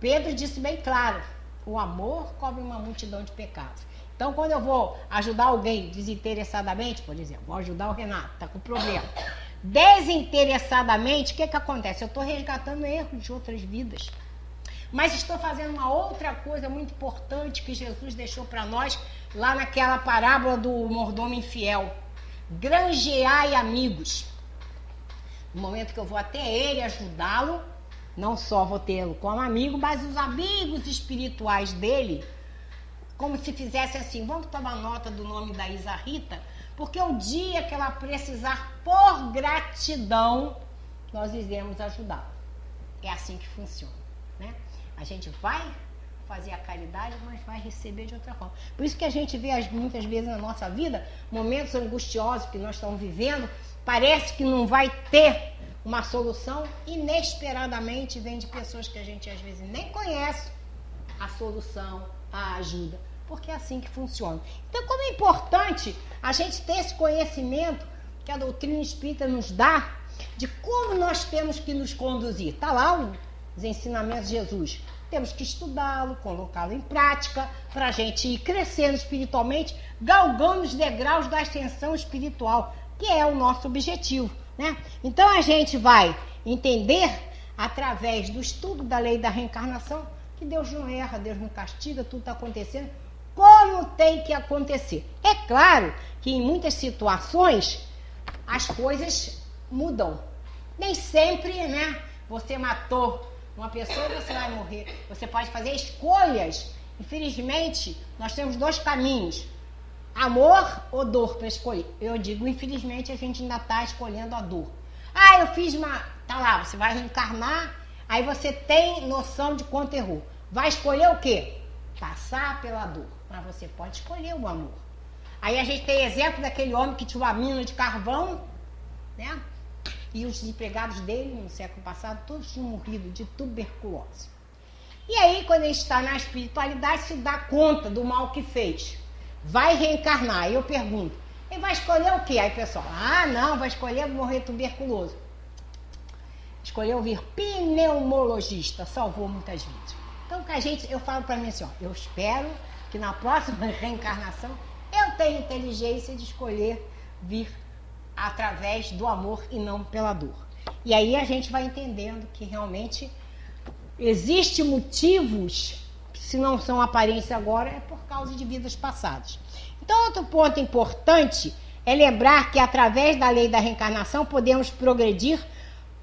Pedro disse bem claro, o amor cobre uma multidão de pecados. Então, quando eu vou ajudar alguém desinteressadamente, por exemplo, vou ajudar o Renato, está com problema. Desinteressadamente, o que acontece? Eu estou resgatando erros de outras vidas. Mas estou fazendo uma outra coisa muito importante que Jesus deixou para nós, lá naquela parábola do mordomo infiel. Granjeai amigos. No momento que eu vou até ele ajudá-lo, não só vou tê-lo como amigo, mas os amigos espirituais dele, como se fizesse assim, vamos tomar nota do nome da Isa Rita, porque o dia que ela precisar, por gratidão, nós iremos ajudá-la. É assim que funciona, né? A gente vai fazer a caridade, mas vai receber de outra forma. Por isso que a gente vê muitas vezes na nossa vida, momentos angustiosos que nós estamos vivendo, parece que não vai ter uma solução, inesperadamente vem de pessoas que a gente às vezes nem conhece a solução, a ajuda, porque é assim que funciona. Então, como é importante a gente ter esse conhecimento que a doutrina espírita nos dá de como nós temos que nos conduzir. Está lá os ensinamentos de Jesus. Temos que estudá-lo, colocá-lo em prática, para a gente ir crescendo espiritualmente, galgando os degraus da ascensão espiritual, que é o nosso objetivo, né? Então a gente vai entender, através do estudo da lei da reencarnação, que Deus não erra, Deus não castiga, tudo está acontecendo como tem que acontecer. É claro que em muitas situações as coisas mudam. Nem sempre, né? Você matou uma pessoa e você vai morrer. Você pode fazer escolhas. Infelizmente, nós temos dois caminhos. Amor ou dor para escolher. Eu digo, infelizmente, a gente ainda está escolhendo a dor. Ah, eu fiz uma... Tá lá, você vai reencarnar, aí você tem noção de quanto errou. Vai escolher o quê? Passar pela dor. Mas você pode escolher o amor. Aí a gente tem exemplo daquele homem que tinha uma mina de carvão, né? E os empregados dele, no século passado, todos tinham morrido de tuberculose. E aí, quando a gente está na espiritualidade, se dá conta do mal que fez. Vai reencarnar. Aí eu pergunto, ele vai escolher o quê? Aí o pessoal, não, vai escolher morrer tuberculoso. Escolheu vir pneumologista, salvou muitas vidas. Então, que a gente, eu falo para mim assim, eu espero que na próxima reencarnação eu tenha inteligência de escolher vir através do amor e não pela dor. E aí a gente vai entendendo que realmente existem motivos, se não são aparência agora, é por causa de vidas passadas. Então, outro ponto importante é lembrar que através da lei da reencarnação podemos progredir,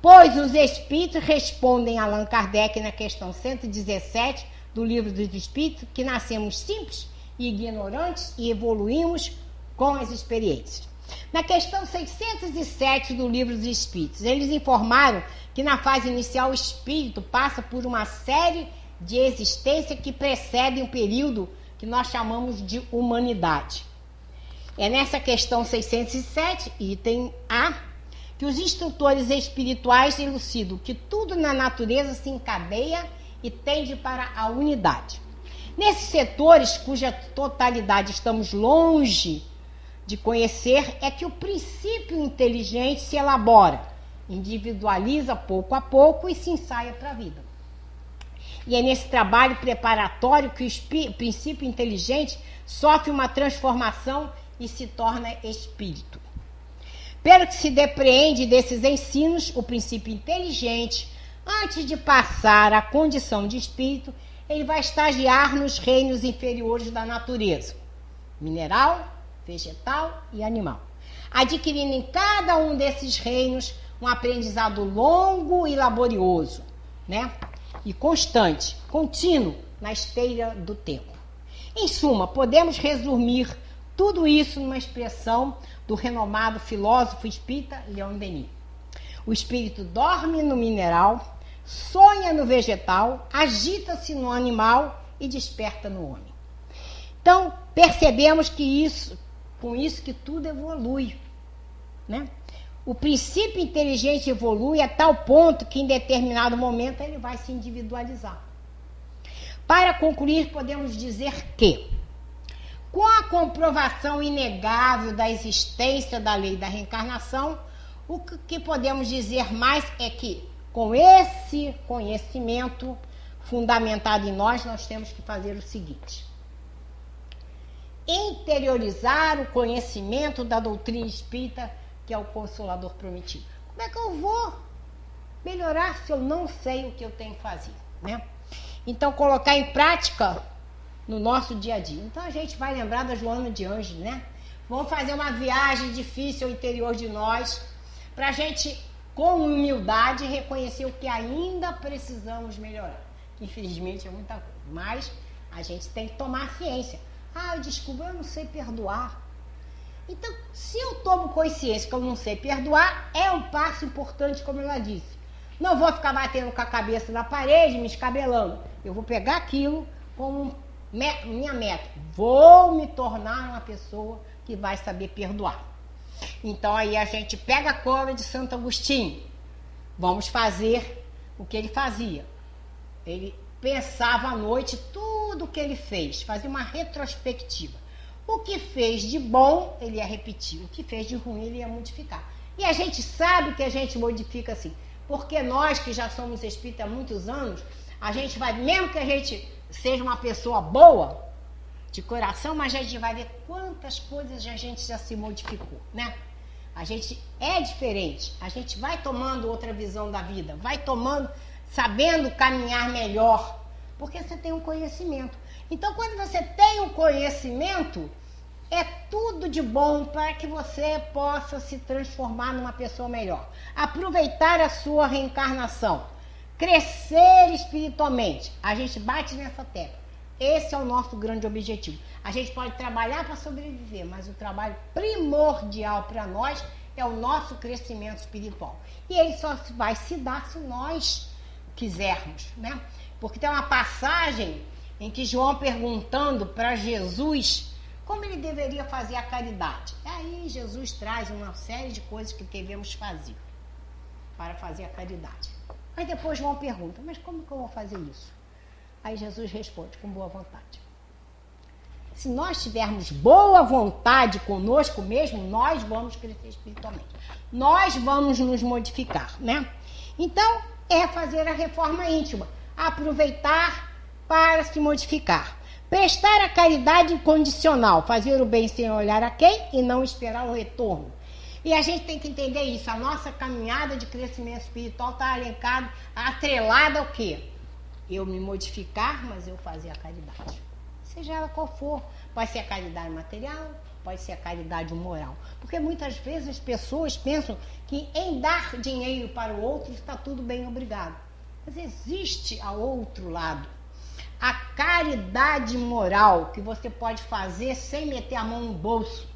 pois os espíritos respondem a Allan Kardec na questão 117 do Livro dos Espíritos, que nascemos simples e ignorantes e evoluímos com as experiências. Na questão 607 do Livro dos Espíritos, eles informaram que na fase inicial o espírito passa por uma série de existências que precedem um período que nós chamamos de humanidade. É nessa questão 607, item A, que os instrutores espirituais elucidam que tudo na natureza se encadeia e tende para a unidade. Nesses setores, cuja totalidade estamos longe de conhecer, é que o princípio inteligente se elabora, individualiza pouco a pouco e se ensaia para a vida. E é nesse trabalho preparatório que o princípio inteligente sofre uma transformação e se torna espírito. Pelo que se depreende desses ensinos, o princípio inteligente, antes de passar à condição de espírito, ele vai estagiar nos reinos inferiores da natureza, mineral, vegetal e animal, adquirindo em cada um desses reinos um aprendizado longo e laborioso, né? E constante, contínuo, na esteira do tempo. Em suma, podemos resumir Tudo isso numa expressão do renomado filósofo espírita Leon Denis. O espírito dorme no mineral, sonha no vegetal, agita-se no animal e desperta no homem. Então, percebemos que com isso que tudo evolui, né? O princípio inteligente evolui a tal ponto que em determinado momento ele vai se individualizar. Para concluir, podemos dizer que, com a comprovação inegável da existência da lei da reencarnação, o que podemos dizer mais é que, com esse conhecimento fundamentado em nós temos que fazer o seguinte: interiorizar o conhecimento da doutrina espírita, que é o Consolador prometido. Como é que eu vou melhorar se eu não sei o que eu tenho que fazer, né? Então, colocar em prática no nosso dia a dia. Então, a gente vai lembrar da Joana de Ângeles, né? Vamos fazer uma viagem difícil ao interior de nós, para a gente, com humildade, reconhecer o que ainda precisamos melhorar. Infelizmente, é muita coisa, mas a gente tem que tomar ciência. Desculpa, eu não sei perdoar. Então, se eu tomo consciência que eu não sei perdoar, é um passo importante, como ela disse. Não vou ficar batendo com a cabeça na parede, me escabelando. Eu vou pegar aquilo como minha meta. Vou me tornar uma pessoa que vai saber perdoar. Então, aí a gente pega a cola de Santo Agostinho. Vamos fazer o que ele fazia. Ele pensava à noite tudo o que ele fez, fazia uma retrospectiva. O que fez de bom, ele ia repetir. O que fez de ruim, ele ia modificar. E a gente sabe que a gente modifica assim, porque nós que já somos espíritas há muitos anos, a gente vai, mesmo que a gente seja uma pessoa boa, de coração, mas a gente vai ver quantas coisas a gente já se modificou, né? A gente é diferente, a gente vai tomando outra visão da vida, vai tomando, sabendo caminhar melhor, porque você tem um conhecimento. Então, quando você tem um conhecimento, é tudo de bom para que você possa se transformar numa pessoa melhor. Aproveitar a sua reencarnação, crescer espiritualmente. A gente bate nessa tecla. Esse é o nosso grande objetivo. A gente pode trabalhar para sobreviver, mas o trabalho primordial para nós é o nosso crescimento espiritual. E ele só vai se dar se nós quisermos, né? Porque tem uma passagem em que João perguntando para Jesus como ele deveria fazer a caridade. Aí Jesus traz uma série de coisas que devemos fazer para fazer a caridade. Aí depois João pergunta, mas como que eu vou fazer isso? Aí Jesus responde, com boa vontade. Se nós tivermos boa vontade conosco mesmo, nós vamos crescer espiritualmente. Nós vamos nos modificar, né? Então, é fazer a reforma íntima. Aproveitar para se modificar. Prestar a caridade incondicional. Fazer o bem sem olhar a quem e não esperar o retorno. E a gente tem que entender isso. A nossa caminhada de crescimento espiritual está atrelada ao quê? Eu me modificar, mas eu fazer a caridade. Seja ela qual for. Pode ser a caridade material, pode ser a caridade moral. Porque muitas vezes as pessoas pensam que em dar dinheiro para o outro está tudo bem, obrigado. Mas existe ao outro lado a caridade moral que você pode fazer sem meter a mão no bolso.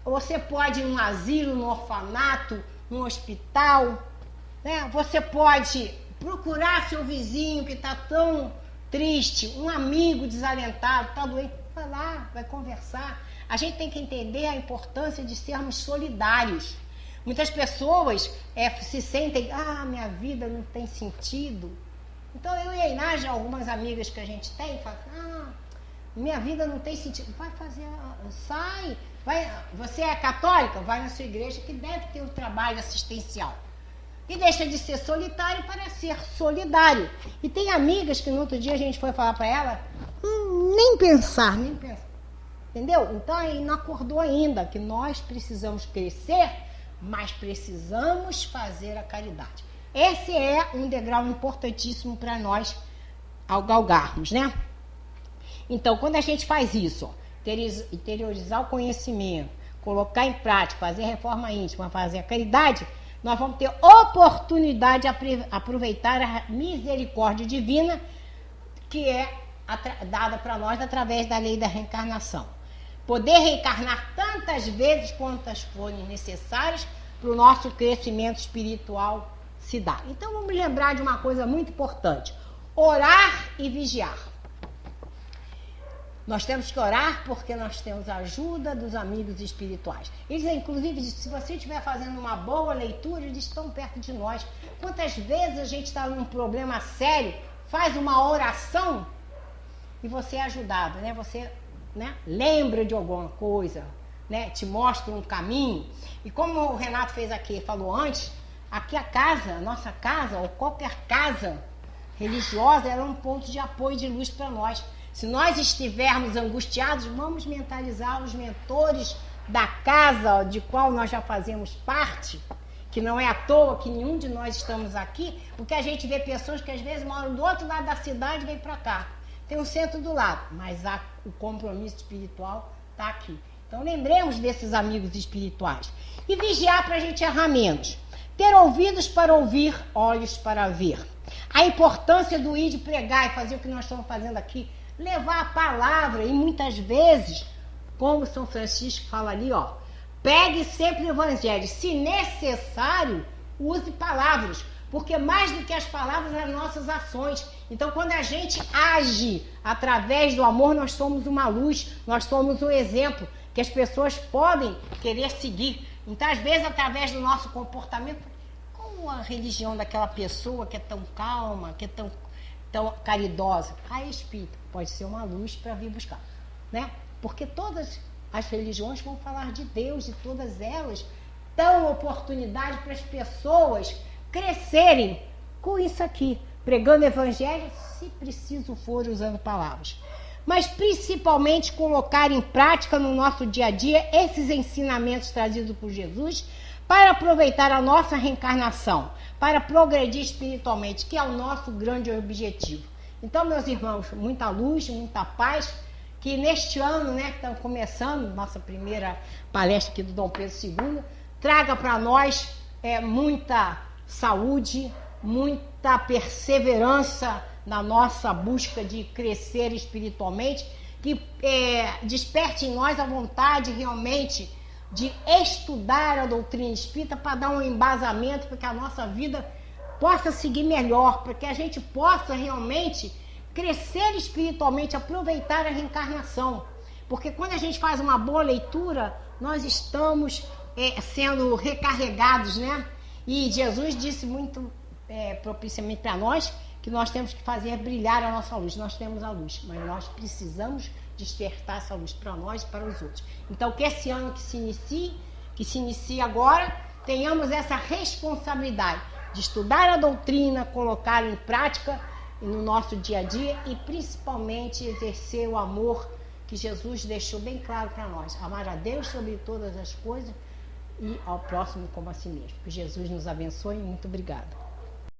Você pode ir num asilo, num orfanato, num hospital, né? Você pode procurar seu vizinho que está tão triste, um amigo desalentado, está doente, vai lá, vai conversar. A gente tem que entender a importância de sermos solidários. Muitas pessoas se sentem, minha vida não tem sentido. Então eu e a Inágia, algumas amigas que a gente tem, falam, minha vida não tem sentido. Vai fazer, sai, vai. Você é católica? Vai na sua igreja que deve ter um trabalho assistencial. E deixa de ser solitário para ser solidário. E tem amigas que no outro dia a gente foi falar para ela, nem pensar. Entendeu? Então aí não acordou ainda que nós precisamos crescer, mas precisamos fazer a caridade. Esse é um degrau importantíssimo para nós ao galgarmos, né? Então, quando a gente faz isso, interiorizar o conhecimento, colocar em prática, fazer a reforma íntima, fazer a caridade, nós vamos ter oportunidade de aproveitar a misericórdia divina que é dada para nós através da lei da reencarnação. poder reencarnar tantas vezes quantas forem necessárias para o nosso crescimento espiritual se dar. Então vamos lembrar de uma coisa muito importante: orar e vigiar. Nós temos que orar porque nós temos a ajuda dos amigos espirituais. Eles, inclusive, se você estiver fazendo uma boa leitura, eles estão perto de nós. Quantas vezes a gente está num problema sério, faz uma oração e você é ajudado, né? Você, né, lembra de alguma coisa, né? Te mostra um caminho. E como o Renato fez aqui, falou antes, aqui a casa, a nossa casa, ou qualquer casa religiosa, era um ponto de apoio, de luz para nós. Se nós estivermos angustiados, vamos mentalizar os mentores da casa de qual nós já fazemos parte, que não é à toa que nenhum de nós estamos aqui, porque a gente vê pessoas que às vezes moram do outro lado da cidade e vêm para cá. Tem um centro do lado, mas o compromisso espiritual está aqui. Então lembremos desses amigos espirituais. E vigiar para a gente errar menos. Ter ouvidos para ouvir, olhos para ver. A importância do ir de pregar e fazer o que nós estamos fazendo aqui, levar a palavra, e muitas vezes, como São Francisco fala ali, ó, pegue sempre o evangelho, se necessário, use palavras, porque mais do que as palavras, as nossas ações. Então, quando a gente age através do amor, nós somos uma luz, nós somos um exemplo que as pessoas podem querer seguir. Então, às vezes, através do nosso comportamento, como a religião daquela pessoa que é tão calma, que é tão caridosa, a espírita pode ser uma luz para vir buscar, né? Porque todas as religiões vão falar de Deus e todas elas dão oportunidade para as pessoas crescerem com isso aqui, pregando o evangelho, se preciso for, usando palavras, mas principalmente colocar em prática no nosso dia a dia esses ensinamentos trazidos por Jesus para aproveitar a nossa reencarnação, para progredir espiritualmente, que é o nosso grande objetivo. Então, meus irmãos, muita luz, muita paz, que neste ano, né, que estamos começando, nossa primeira palestra aqui do Dom Pedro II, traga para nós muita saúde, muita perseverança na nossa busca de crescer espiritualmente, que desperte em nós a vontade realmente de estudar a doutrina espírita para dar um embasamento para que a nossa vida possa seguir melhor, para que a gente possa realmente crescer espiritualmente, aproveitar a reencarnação. Porque quando a gente faz uma boa leitura, nós estamos sendo recarregados, né? E Jesus disse muito propiciamente para nós que nós temos que fazer brilhar a nossa luz. Nós temos a luz, mas nós precisamos despertar essa luz para nós e para os outros. Então, que esse ano que se inicie agora, tenhamos essa responsabilidade de estudar a doutrina, colocá-la em prática no nosso dia a dia e principalmente exercer o amor que Jesus deixou bem claro para nós. Amar a Deus sobre todas as coisas e ao próximo como a si mesmo. Que Jesus nos abençoe e muito obrigada.